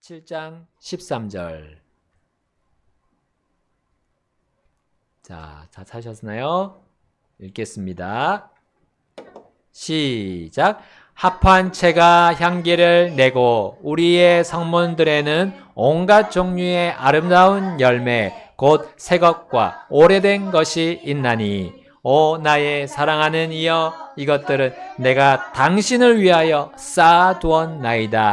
7장 13절. 자, 다 찾으셨나요? 읽겠습니다. 시작. 합한 채가 향기를 내고 우리의 성문들에는 온갖 종류의 아름다운 열매 곧 새것과 오래된 것이 있나니 오 나의 사랑하는 이여 이것들은 내가 당신을 위하여 쌓아두었나이다.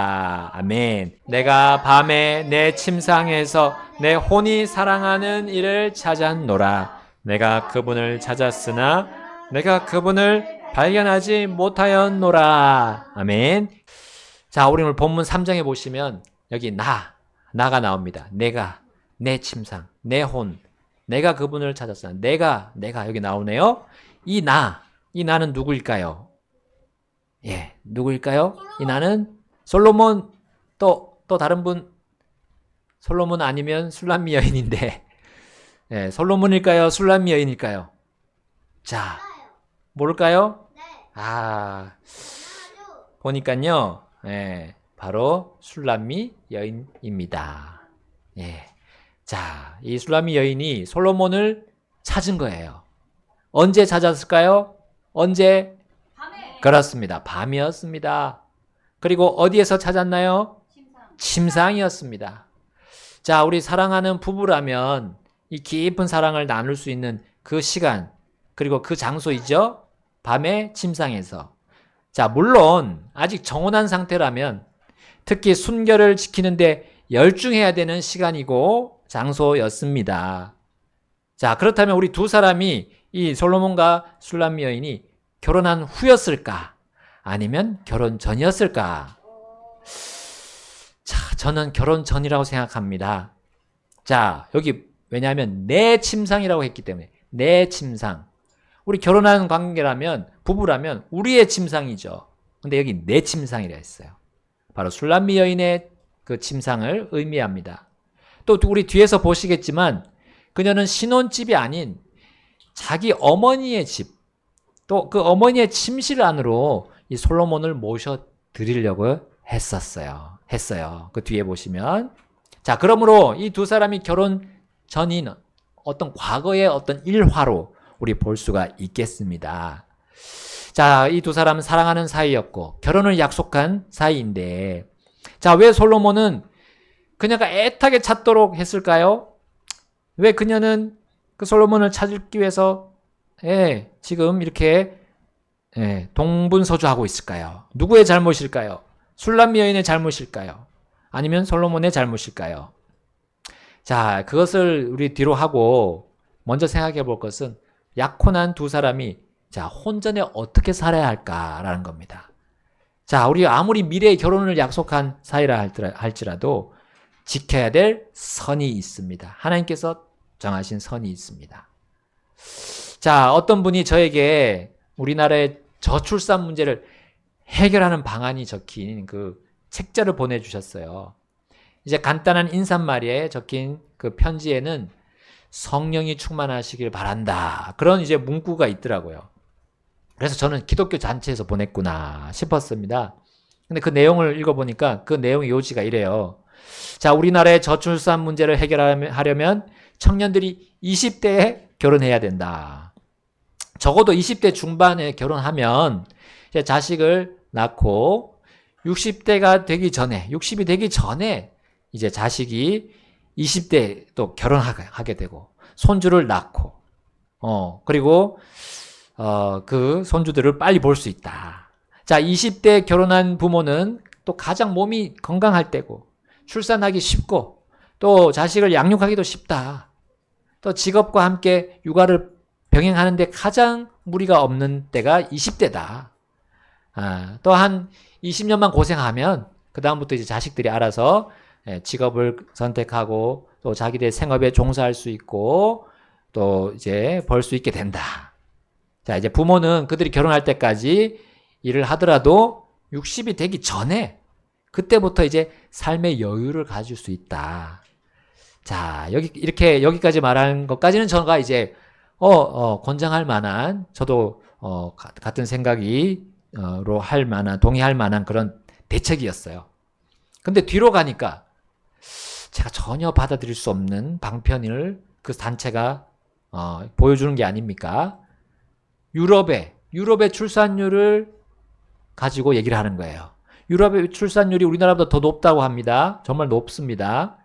아멘. 내가 밤에 내 침상에서 내 혼이 사랑하는 이를 찾았노라. 내가 그분을 찾았으나 내가 그분을 발견하지 못하였노라. 아멘. 자, 우리 오늘 본문 3장에 보시면 여기 나가 나옵니다. 내가, 내 침상, 내 혼, 내가 그분을 찾았으나 내가 여기 나오네요. 이 나는 누구일까요? 예, 누구일까요? 이 나는 솔로몬, 또 다른 분, 솔로몬 아니면 술람미 여인인데, 예, 솔로몬일까요? 술람미 여인일까요? 자, 모를까요? 보니까요, 예, 바로 술람미 여인입니다. 예. 자, 이 술람미 여인이 솔로몬을 찾은 거예요. 언제 찾았을까요? 언제? 밤에. 그렇습니다. 밤이었습니다. 그리고 어디에서 찾았나요? 침상이었습니다. 자, 우리 사랑하는 부부라면 이 깊은 사랑을 나눌 수 있는 그 시간, 그리고 그 장소이죠? 밤의 침상에서. 자, 물론 아직 정혼한 상태라면 특히 순결을 지키는데 열중해야 되는 시간이고 장소였습니다. 자, 그렇다면 우리 두 사람이 이 솔로몬과 술람미 여인이 결혼한 후였을까? 아니면 결혼 전이었을까? 자, 저는 결혼 전이라고 생각합니다. 자, 여기 왜냐하면 내 침상이라고 했기 때문에 내 침상. 우리 결혼한 관계라면 부부라면 우리의 침상이죠. 근데 여기 내 침상이라 했어요. 바로 술람미 여인의 그 침상을 의미합니다. 또 우리 뒤에서 보시겠지만 그녀는 신혼집이 아닌 자기 어머니의 집, 또 그 어머니의 침실 안으로 이 솔로몬을 모셔 드리려고 했어요. 그 뒤에 보시면. 자, 그러므로 이 두 사람이 결혼 전인 어떤 과거의 어떤 일화로 우리 볼 수가 있겠습니다. 자, 이 두 사람은 사랑하는 사이였고 결혼을 약속한 사이인데, 자, 왜 솔로몬은 그녀가 애타게 찾도록 했을까요? 왜 그녀는 그 솔로몬을 찾기 위해서 지금 이렇게 동분서주하고 있을까요? 누구의 잘못일까요? 술람미 여인의 잘못일까요? 아니면 솔로몬의 잘못일까요? 자, 그것을 우리 뒤로 하고 먼저 생각해 볼 것은 약혼한 두 사람이 자, 혼전에 어떻게 살아야 할까라는 겁니다. 자, 우리 아무리 미래의 결혼을 약속한 사이라 할지라도 지켜야 될 선이 있습니다. 하나님께서 정하신 선이 있습니다. 자, 어떤 분이 저에게 우리나라의 저출산 문제를 해결하는 방안이 적힌 그 책자를 보내주셨어요. 이제 간단한 인사말에 적힌 그 편지에는 성령이 충만하시길 바란다. 그런 이제 문구가 있더라고요. 그래서 저는 기독교 단체에서 보냈구나 싶었습니다. 근데 그 내용을 읽어보니까 그 내용의 요지가 이래요. 자, 우리나라의 저출산 문제를 해결하려면 청년들이 20대에 결혼해야 된다. 적어도 20대 중반에 결혼하면 이제 자식을 낳고 60대가 되기 전에, 60이 되기 전에 이제 자식이 20대 또 결혼하게 되고 손주를 낳고 그리고 그 손주들을 빨리 볼 수 있다. 자, 20대 결혼한 부모는 또 가장 몸이 건강할 때고 출산하기 쉽고 또 자식을 양육하기도 쉽다. 또 직업과 함께 육아를 병행하는데 가장 무리가 없는 때가 20대다. 또 한 20년만 고생하면 그 다음부터 이제 자식들이 알아서 직업을 선택하고 또 자기들 생업에 종사할 수 있고 또 이제 벌 수 있게 된다. 자, 이제 부모는 그들이 결혼할 때까지 일을 하더라도 60이 되기 전에 그때부터 이제 삶의 여유를 가질 수 있다. 자, 여기까지 말한 것까지는 제가 이제 권장할 만한, 저도 같은 생각이로 할 만한, 동의할 만한 그런 대책이었어요. 근데 뒤로 가니까 제가 전혀 받아들일 수 없는 방편을 그 단체가 보여주는 게 아닙니까? 유럽의 출산율을 가지고 얘기를 하는 거예요. 유럽의 출산율이 우리나라보다 더 높다고 합니다. 정말 높습니다.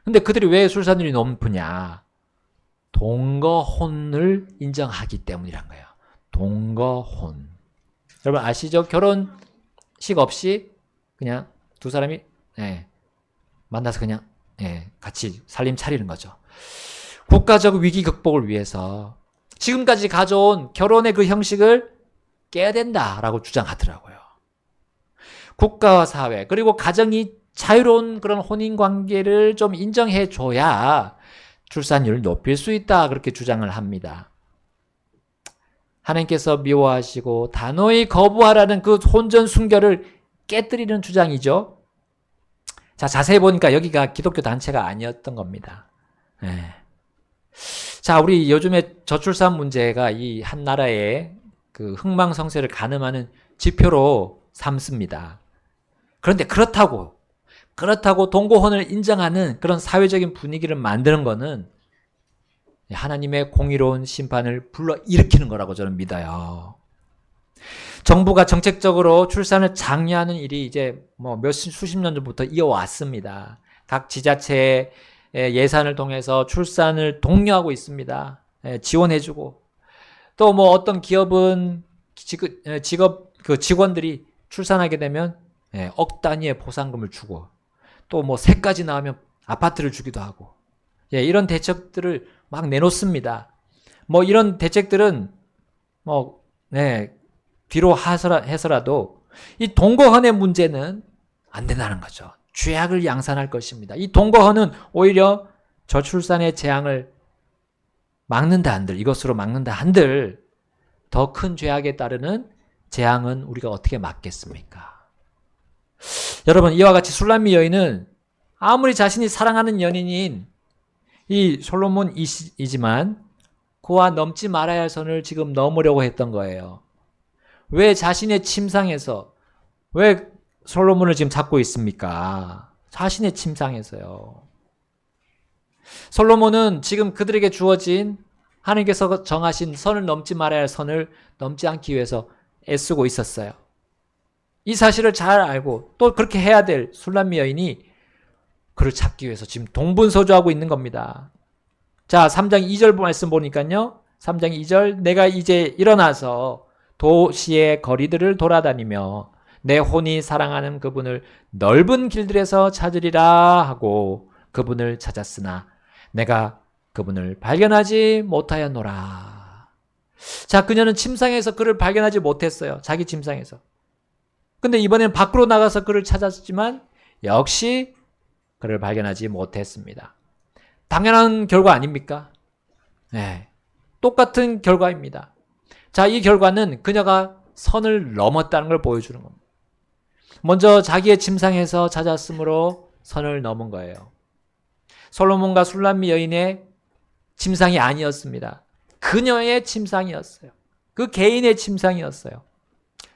근데 그들이 왜 출산율이 높으냐? 동거혼을 인정하기 때문이란 거예요. 동거혼. 여러분 아시죠? 결혼식 없이 그냥 두 사람이 만나서 그냥 같이 살림 차리는 거죠. 국가적 위기 극복을 위해서 지금까지 가져온 결혼의 그 형식을 깨야 된다라고 주장하더라고요. 국가와 사회 그리고 가정이 자유로운 그런 혼인 관계를 좀 인정해 줘야 출산율을 높일 수 있다 그렇게 주장을 합니다. 하나님께서 미워하시고 단호히 거부하라는 그 혼전 순결을 깨뜨리는 주장이죠. 자, 자세히 보니까 여기가 기독교 단체가 아니었던 겁니다. 자, 우리 요즘에 저출산 문제가 이 한 나라의 그 흥망성쇠를 가늠하는 지표로 삼습니다. 그런데 그렇다고 동거혼을 인정하는 그런 사회적인 분위기를 만드는 거는 하나님의 공의로운 심판을 불러일으키는 거라고 저는 믿어요. 정부가 정책적으로 출산을 장려하는 일이 이제 수십 년 전부터 이어왔습니다. 각 지자체의 예산을 통해서 출산을 독려하고 있습니다. 지원해주고 또 어떤 기업은 직원들이 출산하게 되면 억 단위의 보상금을 주고 또 새까지 나오면 아파트를 주기도 하고 이런 대책들을 막 내놓습니다. 이런 대책들은 뒤로 해서라도 이 동거혼의 문제는 안 된다는 거죠. 죄악을 양산할 것입니다. 이 동거혼은 오히려 저출산의 재앙을 막는다 한들 이것으로 막는다 한들 더 큰 죄악에 따르는 재앙은 우리가 어떻게 막겠습니까? 여러분 이와 같이 술람미 여인은 아무리 자신이 사랑하는 연인인 이 솔로몬이지만 그와 넘지 말아야 할 선을 지금 넘으려고 했던 거예요. 왜 자신의 침상에서 왜 솔로몬을 지금 잡고 있습니까? 자신의 침상에서요. 솔로몬은 지금 그들에게 주어진 하나님께서 정하신 선을 넘지 말아야 할 선을 넘지 않기 위해서 애쓰고 있었어요. 이 사실을 잘 알고 또 그렇게 해야 될 술람미 여인이 그를 찾기 위해서 지금 동분서주하고 있는 겁니다. 자, 3장 2절 말씀 보니까요. 3장 2절 내가 이제 일어나서 도시의 거리들을 돌아다니며 내 혼이 사랑하는 그분을 넓은 길들에서 찾으리라 하고 그분을 찾았으나 내가 그분을 발견하지 못하였노라. 자, 그녀는 침상에서 그를 발견하지 못했어요. 자기 침상에서. 근데 이번에는 밖으로 나가서 그를 찾았지만 역시 그를 발견하지 못했습니다. 당연한 결과 아닙니까? 똑같은 결과입니다. 자, 이 결과는 그녀가 선을 넘었다는 걸 보여주는 겁니다. 먼저 자기의 침상에서 찾았으므로 선을 넘은 거예요. 솔로몬과 술람미 여인의 침상이 아니었습니다. 그녀의 침상이었어요. 그 개인의 침상이었어요.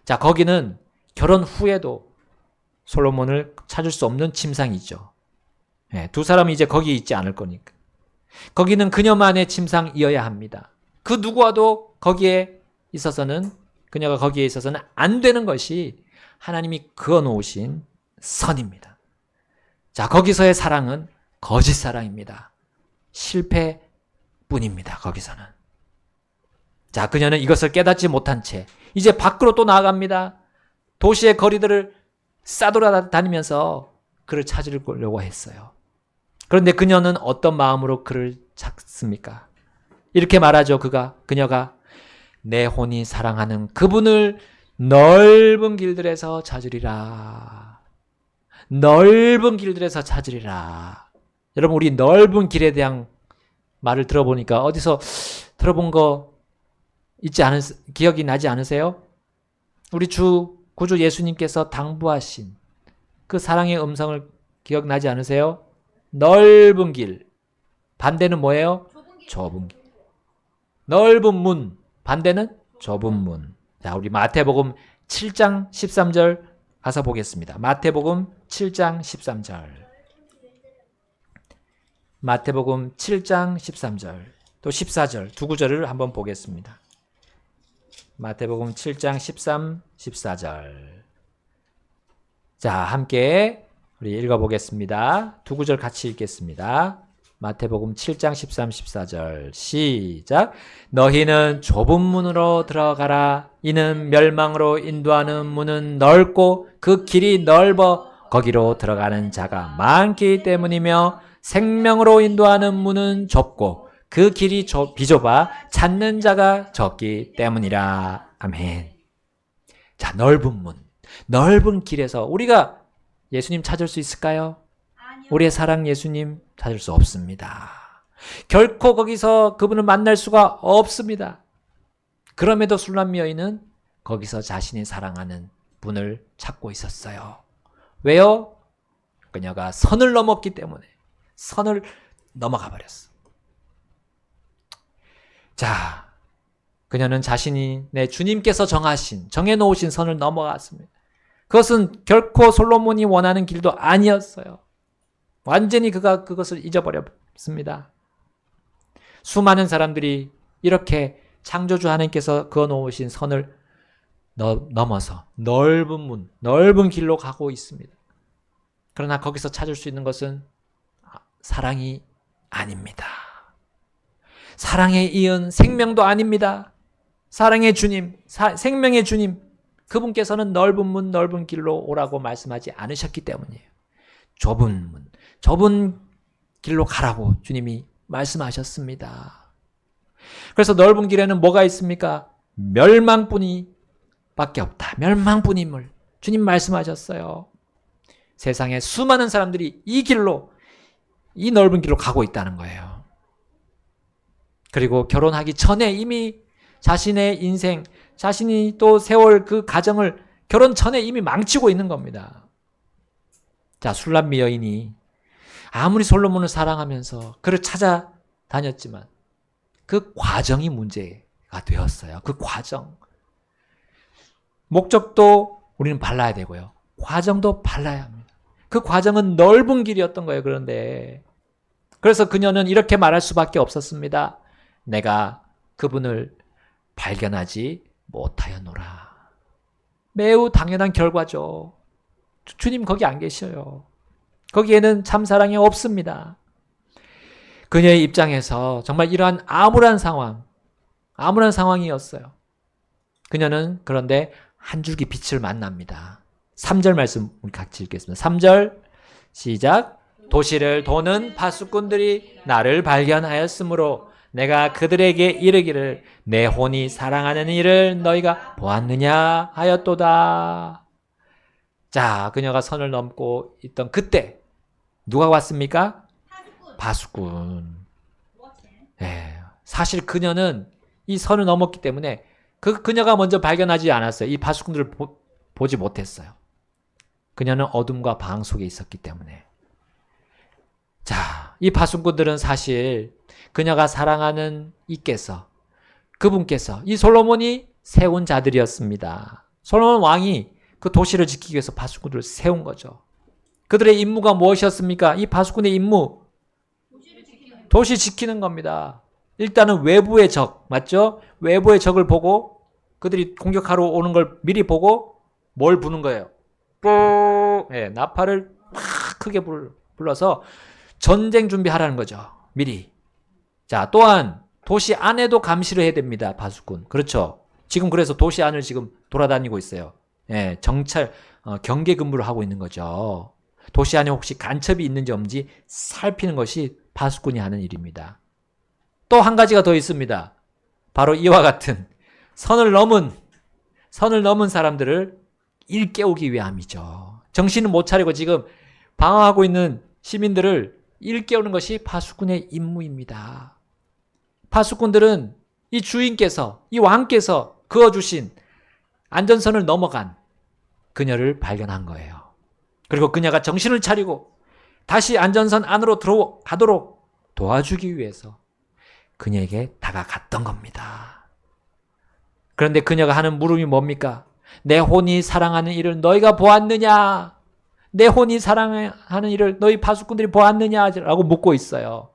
자, 거기는 결혼 후에도 솔로몬을 찾을 수 없는 침상이죠. 두 사람이 이제 거기에 있지 않을 거니까. 거기는 그녀만의 침상이어야 합니다. 그 누구와도 그녀가 거기에 있어서는 안 되는 것이 하나님이 그어놓으신 선입니다. 자, 거기서의 사랑은 거짓 사랑입니다. 실패뿐입니다. 거기서는. 자, 그녀는 이것을 깨닫지 못한 채 이제 밖으로 또 나아갑니다. 도시의 거리들을 싸돌아다니면서 그를 찾으려고 했어요. 그런데 그녀는 어떤 마음으로 그를 찾습니까? 이렇게 말하죠. 그녀가 내 혼이 사랑하는 그분을 넓은 길들에서 찾으리라. 넓은 길들에서 찾으리라. 여러분, 우리 넓은 길에 대한 말을 들어보니까 어디서 들어본 거 기억이 나지 않으세요? 우리 주 구주 예수님께서 당부하신 그 사랑의 음성을 기억나지 않으세요? 넓은 길. 반대는 뭐예요? 좁은 길. 넓은 문. 반대는 좁은 문. 자, 우리 마태복음 7장 13절 가서 보겠습니다. 마태복음 7장 13절. 마태복음 7장 13절 또 14절 두 구절을 한번 보겠습니다. 마태복음 7장 13, 14절. 자, 함께 우리 읽어보겠습니다. 두 구절 같이 읽겠습니다. 마태복음 7장 13, 14절 시작. 너희는 좁은 문으로 들어가라. 이는 멸망으로 인도하는 문은 넓고 그 길이 넓어 거기로 들어가는 자가 많기 때문이며 생명으로 인도하는 문은 좁고 그 길이 비좁아 찾는 자가 적기 때문이라. 아멘. 자, 넓은 문, 넓은 길에서 우리가 예수님 찾을 수 있을까요? 우리의 사랑 예수님 찾을 수 없습니다. 결코 거기서 그분을 만날 수가 없습니다. 그럼에도 술람 여인은 거기서 자신이 사랑하는 분을 찾고 있었어요. 왜요? 그녀가 선을 넘었기 때문에. 선을 넘어가 버렸어. 자, 그녀는 자신이 내 주님께서 정해놓으신 선을 넘어갔습니다. 그것은 결코 솔로몬이 원하는 길도 아니었어요. 완전히 그가 그것을 잊어버렸습니다. 수많은 사람들이 이렇게 창조주 하나님께서 그어놓으신 선을 넘어서 넓은 문, 넓은 길로 가고 있습니다. 그러나 거기서 찾을 수 있는 것은 사랑이 아닙니다. 사랑에 이은 생명도 아닙니다. 사랑의 주님, 생명의 주님, 그분께서는 넓은 문, 넓은 길로 오라고 말씀하지 않으셨기 때문이에요. 좁은 문, 좁은 길로 가라고 주님이 말씀하셨습니다. 그래서 넓은 길에는 뭐가 있습니까? 멸망뿐이 밖에 없다. 멸망뿐임을 주님 말씀하셨어요. 세상에 수많은 사람들이 이 길로, 이 넓은 길로 가고 있다는 거예요. 그리고 결혼하기 전에 이미 자신의 인생, 자신이 또 세월 그 가정을 결혼 전에 이미 망치고 있는 겁니다. 자, 술람미 여인이 아무리 솔로몬을 사랑하면서 그를 찾아다녔지만 그 과정이 문제가 되었어요. 그 과정. 목적도 우리는 발라야 되고요. 과정도 발라야 합니다. 그 과정은 넓은 길이었던 거예요. 그래서 그녀는 이렇게 말할 수밖에 없었습니다. 내가 그분을 발견하지 못하였노라. 매우 당연한 결과죠. 주님 거기 안 계셔요. 거기에는 참사랑이 없습니다. 그녀의 입장에서 정말 이러한 암울한 상황이었어요. 그녀는 그런데 한 줄기 빛을 만납니다. 3절 말씀 우리 같이 읽겠습니다. 3절 시작. 도시를 도는 파수꾼들이 나를 발견하였으므로 내가 그들에게 이르기를 내 혼이 사랑하는 이를 너희가 보았느냐 하였도다. 자, 그녀가 선을 넘고 있던 그때 누가 왔습니까? 파수꾼. 네, 사실 그녀는 이 선을 넘었기 때문에 그녀가 먼저 발견하지 않았어요. 이 파수꾼들을 보지 못했어요. 그녀는 어둠과 방 속에 있었기 때문에. 자, 이 파수꾼들은 사실 그녀가 사랑하는 그분께서 이 솔로몬이 세운 자들이었습니다. 솔로몬 왕이 그 도시를 지키기 위해서 파수꾼들을 세운 거죠. 그들의 임무가 무엇이었습니까? 이 파수꾼의 임무, 도시 지키는 겁니다. 일단은 외부의 적, 맞죠? 외부의 적을 보고 그들이 공격하러 오는 걸 미리 보고 뭘 부는 거예요? 네, 나팔을 확 크게 불러서 전쟁 준비하라는 거죠. 미리. 자, 또한 도시 안에도 감시를 해야 됩니다. 파수꾼. 그렇죠. 지금 그래서 도시 안을 지금 돌아다니고 있어요. 예, 정찰, 경계 근무를 하고 있는 거죠. 도시 안에 혹시 간첩이 있는지 없는지 살피는 것이 파수꾼이 하는 일입니다. 또 한 가지가 더 있습니다. 바로 이와 같은 선을 넘은 사람들을 일깨우기 위함이죠. 정신을 못 차리고 지금 방황하고 있는 시민들을 일깨우는 것이 파수꾼의 임무입니다. 파수꾼들은 이 주인께서, 이 왕께서 그어주신 안전선을 넘어간 그녀를 발견한 거예요. 그리고 그녀가 정신을 차리고 다시 안전선 안으로 들어가도록 도와주기 위해서 그녀에게 다가갔던 겁니다. 그런데 그녀가 하는 물음이 뭡니까? 내 혼이 사랑하는 이를 너희가 보았느냐? 내 혼이 사랑하는 이를 너희 파수꾼들이 보았느냐? 라고 묻고 있어요.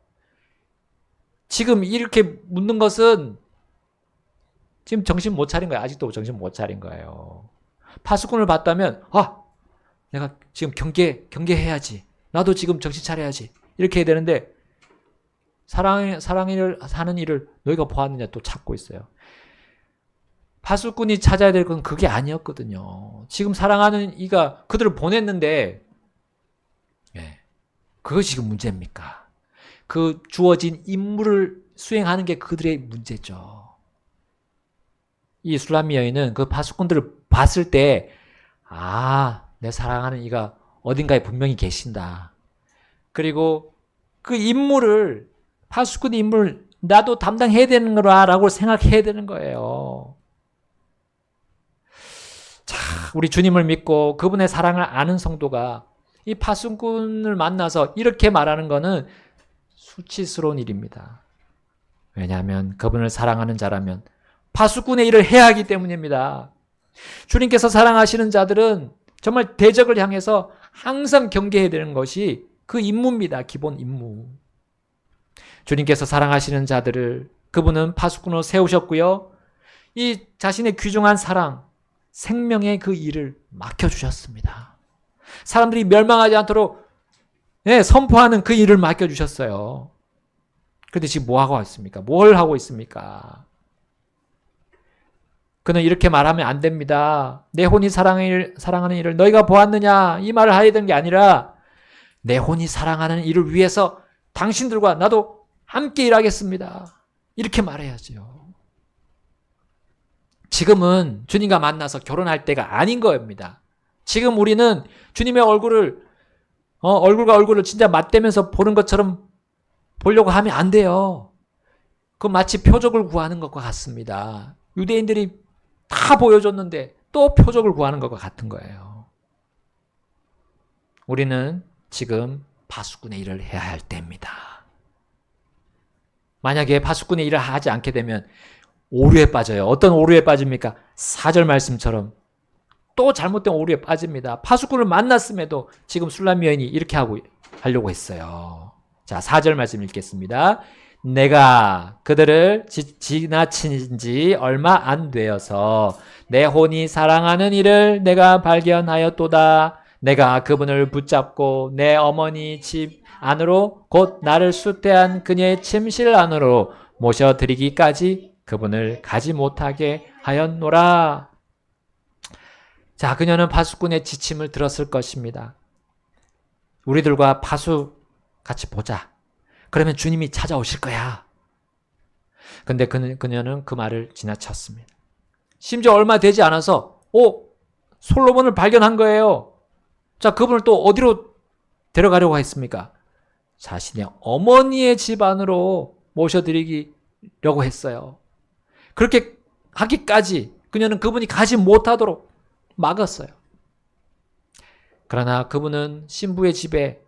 지금 이렇게 묻는 것은 지금 정신 못 차린 거예요. 아직도 정신 못 차린 거예요. 파수꾼을 봤다면 내가 지금 경계해야지. 나도 지금 정신 차려야지. 이렇게 해야 되는데 사랑을 하는 일을 너희가 보았느냐 또 찾고 있어요. 파수꾼이 찾아야 될 건 그게 아니었거든요. 지금 사랑하는 이가 그들을 보냈는데 그것이 지금 문제입니까? 그 주어진 임무를 수행하는 게 그들의 문제죠. 이 술람미 여인은 그 파수꾼들을 봤을 때 내 사랑하는 이가 어딘가에 분명히 계신다. 그리고 그 임무를 파수꾼 임무를 나도 담당해야 되는 거라고 생각해야 되는 거예요. 자, 우리 주님을 믿고 그분의 사랑을 아는 성도가 이 파수꾼을 만나서 이렇게 말하는 거는 수치스러운 일입니다. 왜냐하면 그분을 사랑하는 자라면 파수꾼의 일을 해야 하기 때문입니다. 주님께서 사랑하시는 자들은 정말 대적을 향해서 항상 경계해야 되는 것이 그 임무입니다. 기본 임무. 주님께서 사랑하시는 자들을 그분은 파수꾼으로 세우셨고요. 이 자신의 귀중한 사랑, 생명의 그 일을 맡겨주셨습니다. 사람들이 멸망하지 않도록 선포하는 그 일을 맡겨주셨어요. 그런데 지금 뭐 하고 있습니까? 뭘 하고 있습니까? 그는 이렇게 말하면 안 됩니다. 내 혼이 사랑하는 일을 너희가 보았느냐? 이 말을 해야 되는 게 아니라 내 혼이 사랑하는 일을 위해서 당신들과 나도 함께 일하겠습니다. 이렇게 말해야죠. 지금은 주님과 만나서 결혼할 때가 아닌 겁니다. 지금 우리는 주님의 얼굴과 얼굴을 진짜 맞대면서 보는 것처럼 보려고 하면 안 돼요. 그 마치 표적을 구하는 것과 같습니다. 유대인들이 다 보여줬는데 또 표적을 구하는 것과 같은 거예요. 우리는 지금 파수꾼의 일을 해야 할 때입니다. 만약에 파수꾼의 일을 하지 않게 되면 오류에 빠져요. 어떤 오류에 빠집니까? 4절 말씀처럼 또 잘못된 오류에 빠집니다. 파수꾼을 만났음에도 지금 술람미 여인이 이렇게 하려고 했어요. 자, 4절 말씀 읽겠습니다. 내가 그들을 지나친 지 얼마 안 되어서 내 혼이 사랑하는 이를 내가 발견하였도다. 내가 그분을 붙잡고 내 어머니 집 안으로 곧 나를 수태한 그녀의 침실 안으로 모셔드리기까지 그분을 가지 못하게 하였노라. 자, 그녀는 파수꾼의 지침을 들었을 것입니다. 우리들과 파수 같이 보자. 그러면 주님이 찾아오실 거야. 근데 그녀는 그 말을 지나쳤습니다. 심지어 얼마 되지 않아서 솔로몬을 발견한 거예요. 자, 그분을 또 어디로 데려가려고 했습니까? 자신의 어머니의 집 안으로 모셔드리려고 했어요. 그렇게 하기까지 그녀는 그분이 가지 못하도록 막았어요. 그러나 그분은 신부의 집에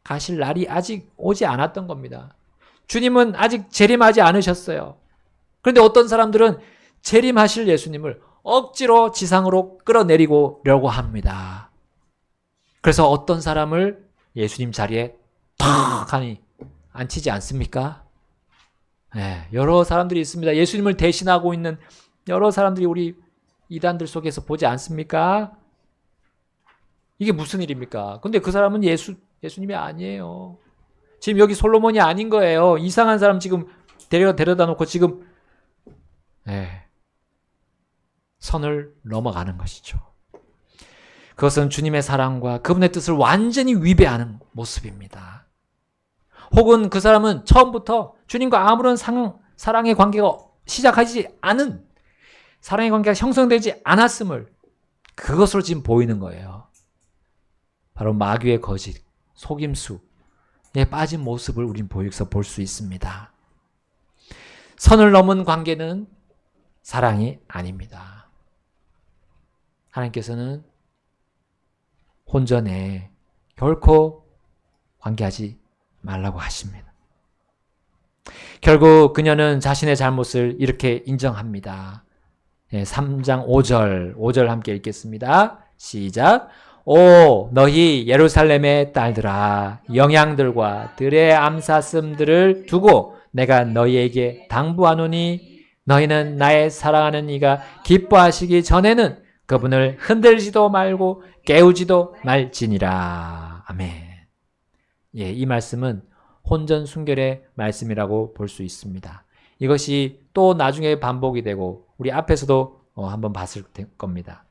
가실 날이 아직 오지 않았던 겁니다. 주님은 아직 재림하지 않으셨어요. 그런데 어떤 사람들은 재림하실 예수님을 억지로 지상으로 끌어내리려고 합니다. 그래서 어떤 사람을 예수님 자리에 탁 하니 앉히지 않습니까? 여러 사람들이 있습니다. 예수님을 대신하고 있는 여러 사람들이 우리 이단들 속에서 보지 않습니까? 이게 무슨 일입니까? 근데 그 사람은 예수님이 아니에요. 지금 여기 솔로몬이 아닌 거예요. 이상한 사람 지금 데려다 놓고 지금 선을 넘어가는 것이죠. 그것은 주님의 사랑과 그분의 뜻을 완전히 위배하는 모습입니다. 혹은 그 사람은 처음부터 주님과 아무런 사랑의 관계가 시작하지 않은, 사랑의 관계가 형성되지 않았음을 그것으로 지금 보이는 거예요. 바로 마귀의 거짓, 속임수에 빠진 모습을 우린 여기서 볼 수 있습니다. 선을 넘은 관계는 사랑이 아닙니다. 하나님께서는 혼전에 결코 관계하지 말라고 하십니다. 결국 그녀는 자신의 잘못을 이렇게 인정합니다. 3장 5절 함께 읽겠습니다. 시작. 오 너희 예루살렘의 딸들아 영양들과 들의 암사슴들을 두고 내가 너희에게 당부하노니 너희는 나의 사랑하는 이가 기뻐하시기 전에는 그분을 흔들지도 말고 깨우지도 말지니라. 아멘. 예, 이 말씀은 혼전순결의 말씀이라고 볼 수 있습니다. 이것이 또 나중에 반복이 되고 우리 앞에서도 한번 봤을 겁니다.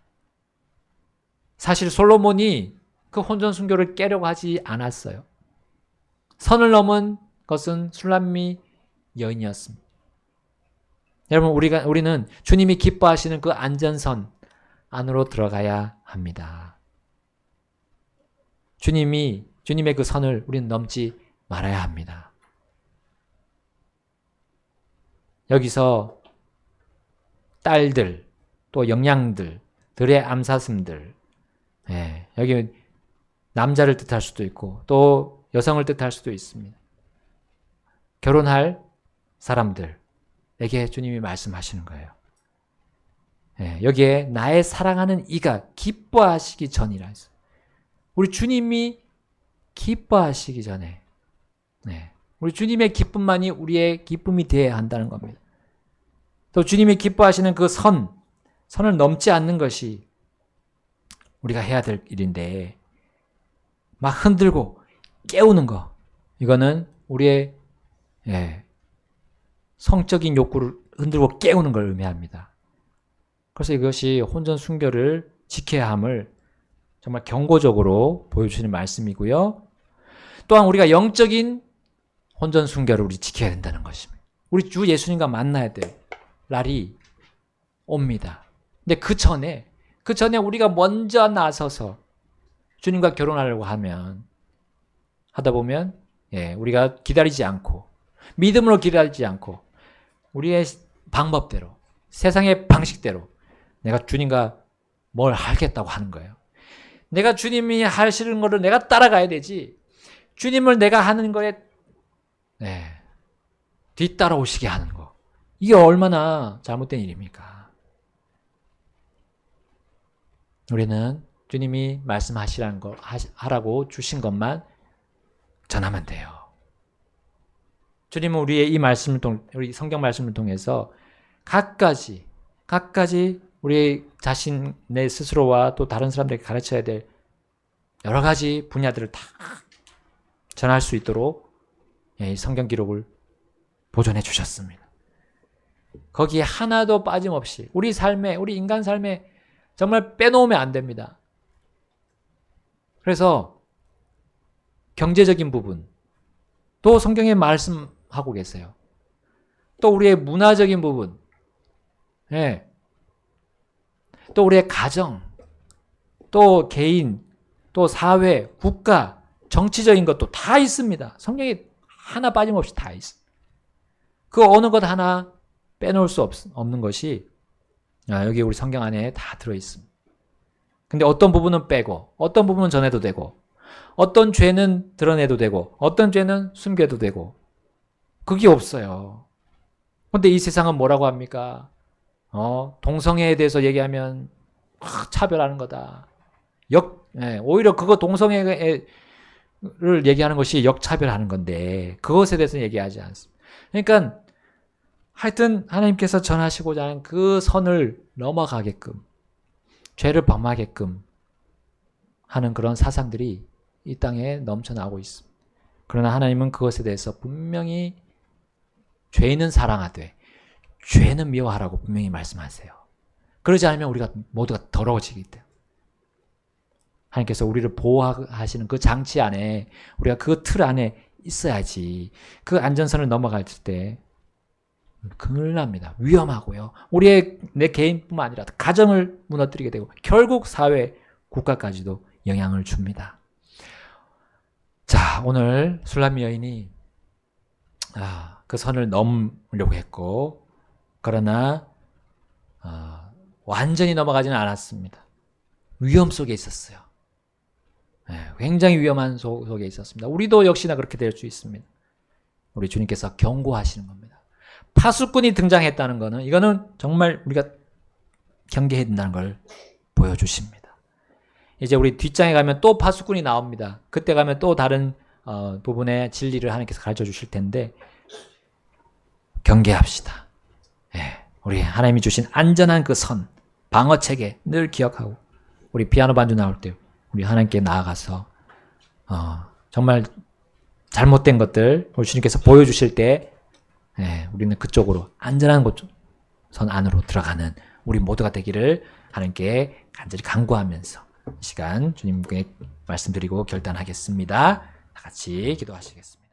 사실 솔로몬이 그 혼전순결을 깨려고 하지 않았어요. 선을 넘은 것은 술람미 여인이었습니다. 여러분 우리는 주님이 기뻐하시는 그 안전선 안으로 들어가야 합니다. 주님의 그 선을 우리는 넘지 말아야 합니다. 여기서 딸들, 또 영양들, 들의 암사슴들, 예, 여기 남자를 뜻할 수도 있고 또 여성을 뜻할 수도 있습니다. 결혼할 사람들에게 주님이 말씀하시는 거예요. 예, 여기에 나의 사랑하는 이가 기뻐하시기 전이라 했어요. 우리 주님이 기뻐하시기 전에, 네, 우리 주님의 기쁨만이 우리의 기쁨이 되어야 한다는 겁니다. 또 주님이 기뻐하시는 그 선을 넘지 않는 것이 우리가 해야 될 일인데, 막 흔들고 깨우는 거, 이거는 우리의 성적인 욕구를 흔들고 깨우는 걸 의미합니다. 그래서 이것이 혼전 순결을 지켜야 함을 정말 경고적으로 보여주시는 말씀이고요. 또한 우리가 영적인 혼전 순결을 우리 지켜야 된다는 것입니다. 우리 주 예수님과 만나야 될 날이 옵니다. 근데 그 전에 우리가 먼저 나서서 주님과 결혼하려고 하다 보면 우리가 기다리지 않고 믿음으로 기다리지 않고 우리의 방법대로 세상의 방식대로 내가 주님과 뭘 하겠다고 하는 거예요. 내가 주님이 하시는 거를 내가 따라가야 되지, 주님을 내가 하는 거에 뒤따라오시게 하는 거, 이게 얼마나 잘못된 일입니까? 우리는 주님이 말씀하시라는 거 하라고 주신 것만 전하면 돼요. 주님은 우리의 이 말씀을 우리 성경 말씀을 통해서 각가지 우리 자신 내 스스로와 또 다른 사람들에게 가르쳐야 될 여러 가지 분야들을 다 전할 수 있도록 이 성경 기록을 보존해 주셨습니다. 거기에 하나도 빠짐없이 우리 인간 삶에 정말 빼놓으면 안 됩니다. 그래서 경제적인 부분 또 성경에 말씀하고 계세요. 또 우리의 문화적인 부분, 또 우리의 가정, 또 개인, 또 사회, 국가, 정치적인 것도 다 있습니다. 성경에 하나 빠짐없이 다 있습니다. 그 어느 것 하나 빼놓을 수 없는 것이 여기 우리 성경 안에 다 들어있습니다. 근데 어떤 부분은 빼고 어떤 부분은 전해도 되고 어떤 죄는 드러내도 되고 어떤 죄는 숨겨도 되고 그게 없어요. 근데 이 세상은 뭐라고 합니까? 동성애에 대해서 얘기하면 차별하는 거다. 오히려 그거 동성애를 얘기하는 것이 역차별하는 건데 그것에 대해서는 얘기하지 않습니다. 그러니까 하여튼 하나님께서 전하시고자 하는 그 선을 넘어가게끔 죄를 범하게끔 하는 그런 사상들이 이 땅에 넘쳐나고 있습니다. 그러나 하나님은 그것에 대해서 분명히 죄인은 사랑하되 죄는 미워하라고 분명히 말씀하세요. 그러지 않으면 우리가 모두가 더러워지기 때문에 하나님께서 우리를 보호하시는 그 장치 안에 우리가 그 틀 안에 있어야지 그 안전선을 넘어갈 때 큰일 납니다. 위험하고요. 내 개인뿐만 아니라 가정을 무너뜨리게 되고 결국 사회, 국가까지도 영향을 줍니다. 자, 오늘 술람미 여인이 그 선을 넘으려고 했고 그러나 완전히 넘어가지는 않았습니다. 위험 속에 있었어요. 굉장히 위험한 속에 있었습니다. 우리도 역시나 그렇게 될 수 있습니다. 우리 주님께서 경고하시는 겁니다. 파수꾼이 등장했다는 것은 이거는 정말 우리가 경계해야 된다는 걸 보여주십니다. 이제 우리 뒷장에 가면 또 파수꾼이 나옵니다. 그때 가면 또 다른 부분의 진리를 하나님께서 가르쳐 주실 텐데 경계합시다. 예, 우리 하나님이 주신 안전한 그 선, 방어체계 늘 기억하고 우리 피아노 반주 나올 때 우리 하나님께 나아가서 정말 잘못된 것들 우리 주님께서 보여주실 때 우리는 그쪽으로 안전한 선 안으로 들어가는 우리 모두가 되기를 하나님께 간절히 간구하면서 이 시간 주님께 말씀드리고 결단하겠습니다. 다 같이 기도하시겠습니다.